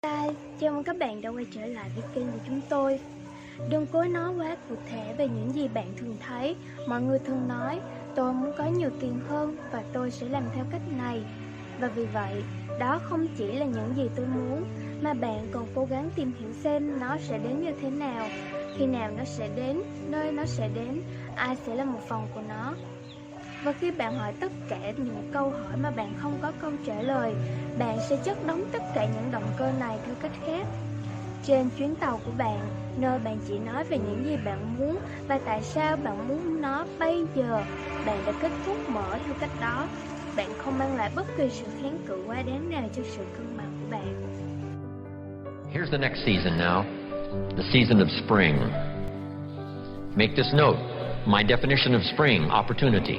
Hi, chào mừng các bạn đã quay trở lại với kênh của chúng tôi. Đừng cố nói quá cụ thể về những gì bạn thường thấy. Mọi người thường nói, tôi muốn có nhiều tiền hơn và tôi sẽ làm theo cách này. Và vì vậy, đó không chỉ là những gì tôi muốn, mà bạn còn cố gắng tìm hiểu xem nó sẽ đến như thế nào, khi nào nó sẽ đến, nơi nó sẽ đến, ai sẽ là một phần của nó. Và khi bạn hỏi tất cả những câu hỏi mà bạn không có câu trả lời, bạn sẽ chất đóng tất cả những động cơ này theo cách khác. Trên chuyến tàu của bạn, nơi bạn chỉ nói về những gì bạn muốn và tại sao bạn muốn nó bây giờ, bạn đã kết thúc mở theo cách đó. Bạn không mang lại bất kỳ sự kháng cự quá đáng nào cho sự cân bằng của bạn. Here's the next season now, the season of spring. Make this note, my definition of spring, opportunity.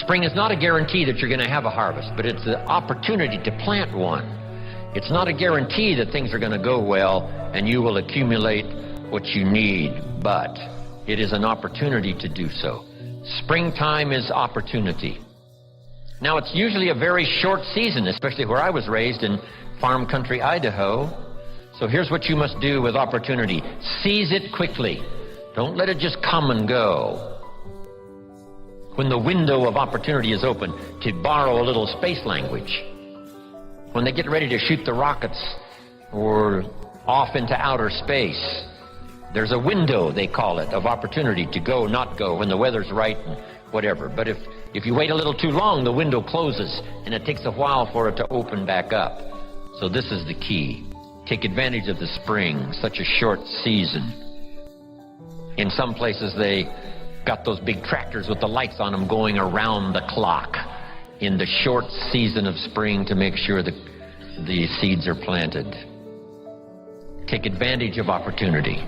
Spring is not a guarantee that you're going to have a harvest, but it's the opportunity to plant one. It's not a guarantee that things are going to go well and you will accumulate what you need, but it is an opportunity to do so. Springtime is opportunity. Now, it's usually a very short season, especially where I was raised in farm country, Idaho. So here's what you must do with opportunity. Seize it quickly. Don't let it just come and go. When the window of opportunity is open, to borrow a little space language. When they get ready to shoot the rockets or off into outer space, there's a window, they call it, of opportunity to go, not go, when the weather's right and whatever. But if you wait a little too long, the window closes, and it takes a while for it to open back up. So this is the key. Take advantage of the spring, such a short season. In some places, they got those big tractors with the lights on them going around the clock in the short season of spring to make sure that the seeds are planted. Take advantage of opportunity.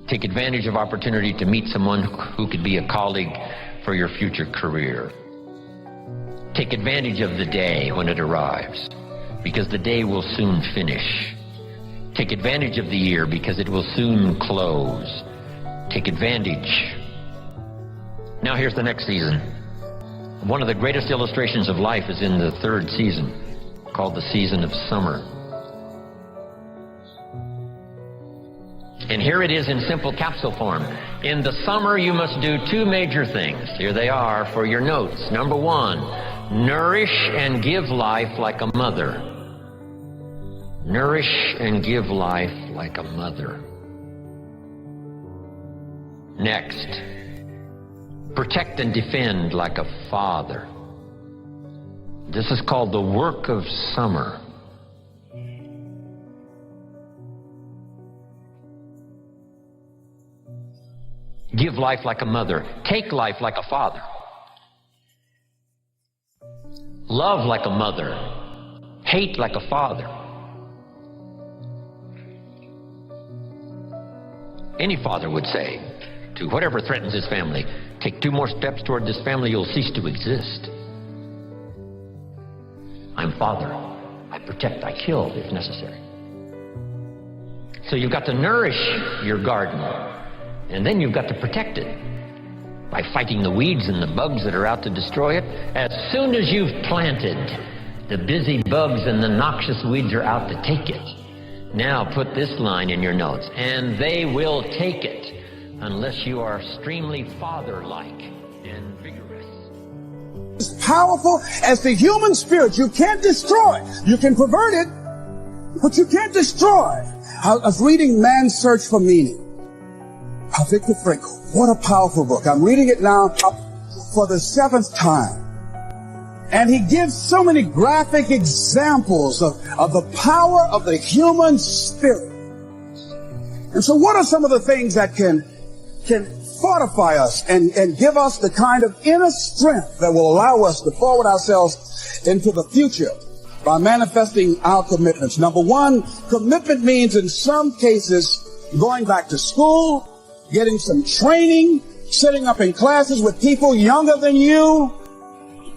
Take advantage of opportunity to meet someone who could be a colleague for your future career. Take advantage of the day when it arrives, because the day will soon finish. Take advantage of the year because it will soon close. Take advantage. Now here's the next season. One of the greatest illustrations of life is in the third season, called the season of summer. And here it is in simple capsule form. In the summer, you must do two major things. Here they are for your notes. Number one, nourish and give life like a mother. Nourish and give life like a mother. Next, protect and defend like a father. This is called the work of summer. Give life like a mother. Take life like a father. Love like a mother. Hate like a father. Any father would say to whatever threatens his family, take two more steps toward this family, you'll cease to exist. I'm father. I protect, I kill if necessary. So you've got to nourish your garden, and then you've got to protect it by fighting the weeds and the bugs that are out to destroy it. As soon as you've planted, the busy bugs and the noxious weeds are out to take it. Now put this line in your notes, and they will take it unless you are extremely father-like and vigorous. As powerful as the human spirit, you can't destroy it. You can pervert it, but you can't destroy it. I was reading Man's Search for Meaning by Viktor Frankl. What a powerful book. I'm reading it now for the 7th time. And he gives so many graphic examples of the power of the human spirit. And so what are some of the things that can fortify us and give us the kind of inner strength that will allow us to forward ourselves into the future by manifesting our commitments? Number one, commitment means in some cases going back to school, getting some training, sitting up in classes with people younger than you,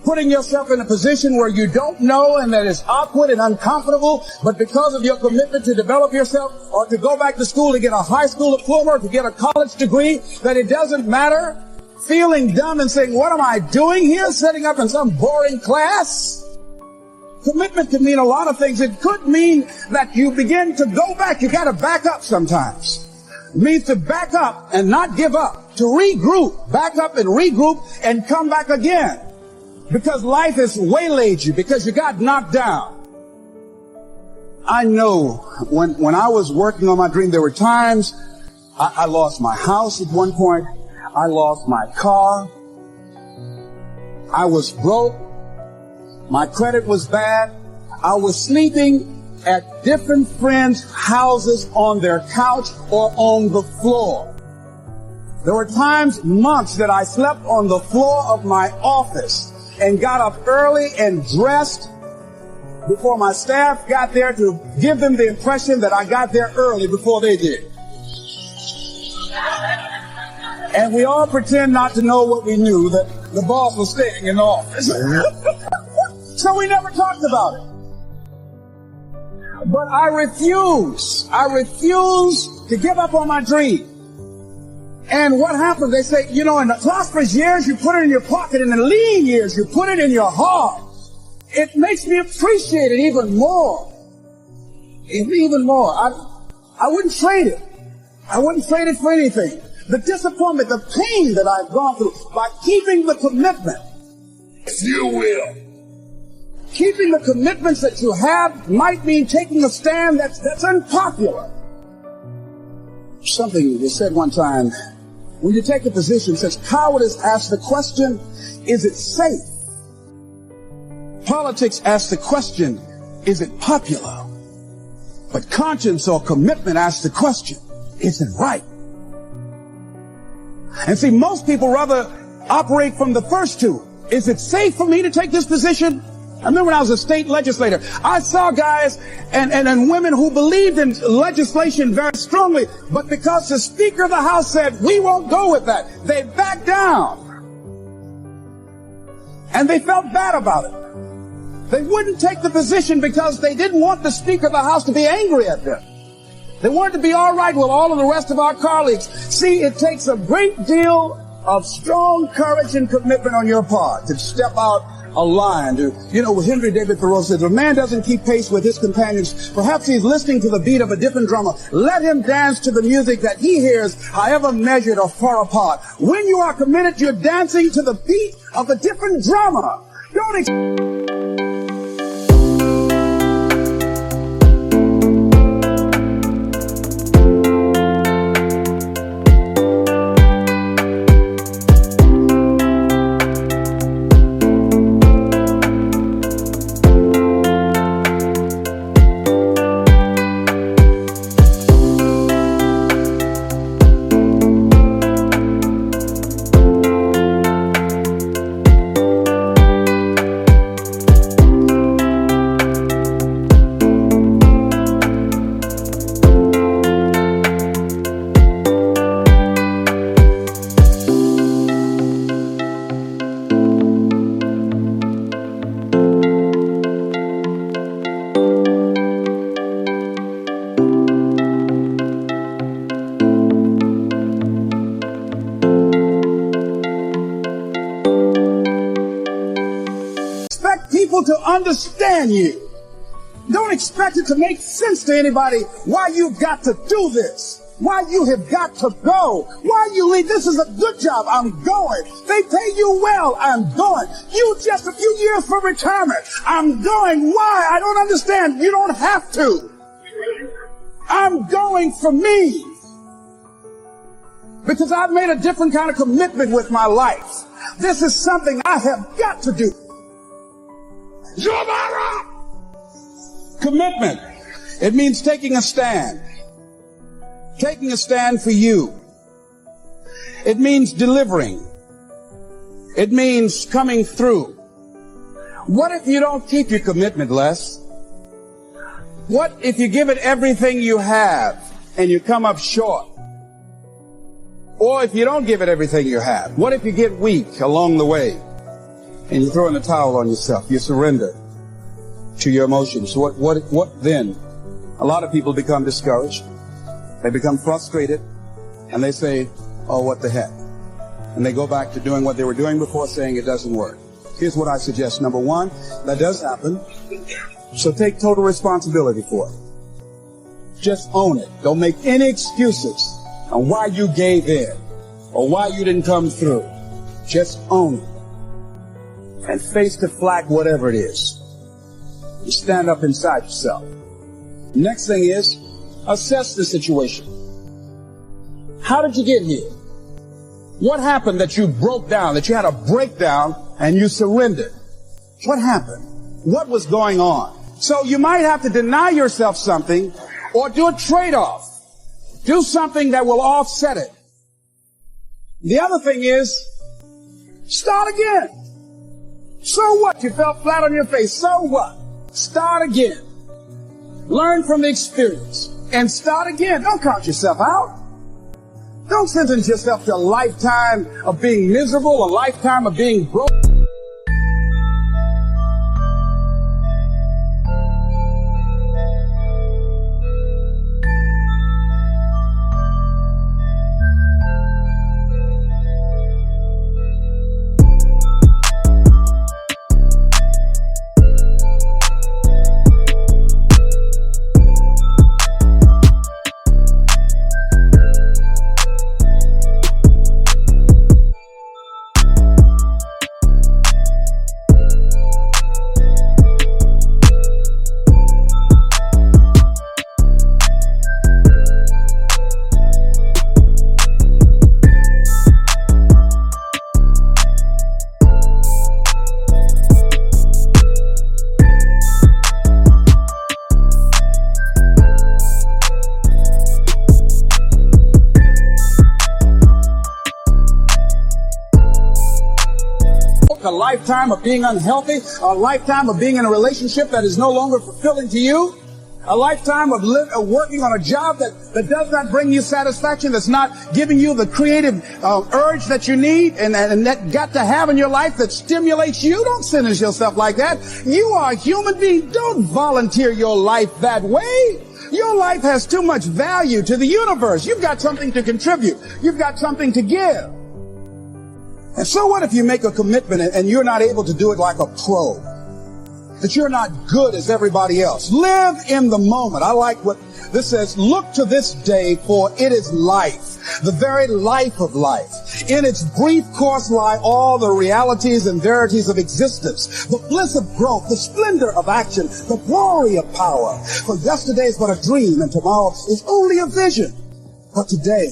putting yourself in a position where you don't know and that is awkward and uncomfortable, but because of your commitment to develop yourself or to go back to school to get a high school diploma or to get a college degree, that it doesn't matter, feeling dumb and saying, what am I doing here, sitting up in some boring class? Commitment can mean a lot of things. It could mean that you begin to go back. You got to back up sometimes. It means to back up and not give up, to regroup, back up and regroup and come back again. Because life has waylaid you, because you got knocked down. I know when I was working on my dream, there were times I lost my house at one point. I lost my car. I was broke. My credit was bad. I was sleeping at different friends' houses on their couch or on the floor. There were times, months, that I slept on the floor of my office and got up early and dressed before my staff got there to give them the impression that I got there early before they did. And we all pretend not to know what we knew, that the boss was staying in the office. So we never talked about it. But I refuse to give up on my dream. And what happens? They say, you know, in the prosperous years, you put it in your pocket. In the lean years, you put it in your heart. It makes me appreciate it even more. Even more. I wouldn't trade it. I wouldn't trade it for anything. The disappointment, the pain that I've gone through by keeping the commitment, if you will. Keeping the commitments that you have might mean taking a stand that's unpopular. Something was said one time, when you take a position, says cowardice asks the question, is it safe? Politics asks the question, is it popular? But conscience or commitment asks the question, is it right? And see, most people rather operate from the first two. Is it safe for me to take this position? I remember when I was a state legislator, I saw guys and women who believed in legislation very strongly, but because the Speaker of the House said, we won't go with that, they backed down. And they felt bad about it. They wouldn't take the position because they didn't want the Speaker of the House to be angry at them. They wanted to be all right with all of the rest of our colleagues. See, it takes a great deal of strong courage and commitment on your part to step out a line. You know, Henry David Thoreau says, if a man doesn't keep pace with his companions, perhaps he's listening to the beat of a different drummer. Let him dance to the music that he hears, however measured or far apart. When you are committed, you're dancing to the beat of a different drummer. Don't to understand you. Don't expect it to make sense to anybody why you've got to do this, why you have got to go, why you leave. This is a good job. I'm going. They pay you well. I'm going. You just a few years for retirement. I'm going. Why? I don't understand. You don't have to. I'm going for me. Because I've made a different kind of commitment with my life. This is something I have got to do. Commitment. It means taking a stand. Taking a stand for you. It means delivering. It means coming through. What if you don't keep your commitment, Les? What if you give it everything you have and you come up short? Or if you don't give it everything you have, what if you get weak along the way? And you throw in the towel on yourself. You surrender to your emotions. What then? A lot of people become discouraged. They become frustrated. And they say, oh, what the heck? And they go back to doing what they were doing before, saying it doesn't work. Here's what I suggest. Number one, that does happen. So take total responsibility for it. Just own it. Don't make any excuses on why you gave in or why you didn't come through. Just own it. And face the flag, whatever it is. You stand up inside yourself. Next thing is, assess the situation. How did you get here? What happened that you broke down, that you had a breakdown and you surrendered? What happened? What was going on? So you might have to deny yourself something or do a trade-off. Do something that will offset it. The other thing is, start again. So what? You fell flat on your face. So what? Start again. Learn from the experience and start again. Don't count yourself out. Don't sentence yourself to a lifetime of being miserable, a lifetime of being broke. A lifetime of being unhealthy, a lifetime of being in a relationship that is no longer fulfilling to you, a lifetime of working on a job that does not bring you satisfaction, that's not giving you the creative urge that you need and that got to have in your life that stimulates you. Don't sentence yourself like that. You are a human being. Don't volunteer your life that way. Your life has too much value to the universe. You've got something to contribute. You've got something to give. And so what if you make a commitment and you're not able to do it like a pro? That you're not good as everybody else. Live in the moment. I like what this says. Look to this day, for it is life, the very life of life. In its brief course lie all the realities and verities of existence, the bliss of growth, the splendor of action, the glory of power. For yesterday is but a dream, and tomorrow is only a vision. But today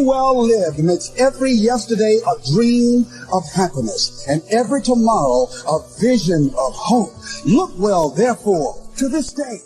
well lived makes every yesterday a dream of happiness, and every tomorrow a vision of hope. Look well, therefore, to this day.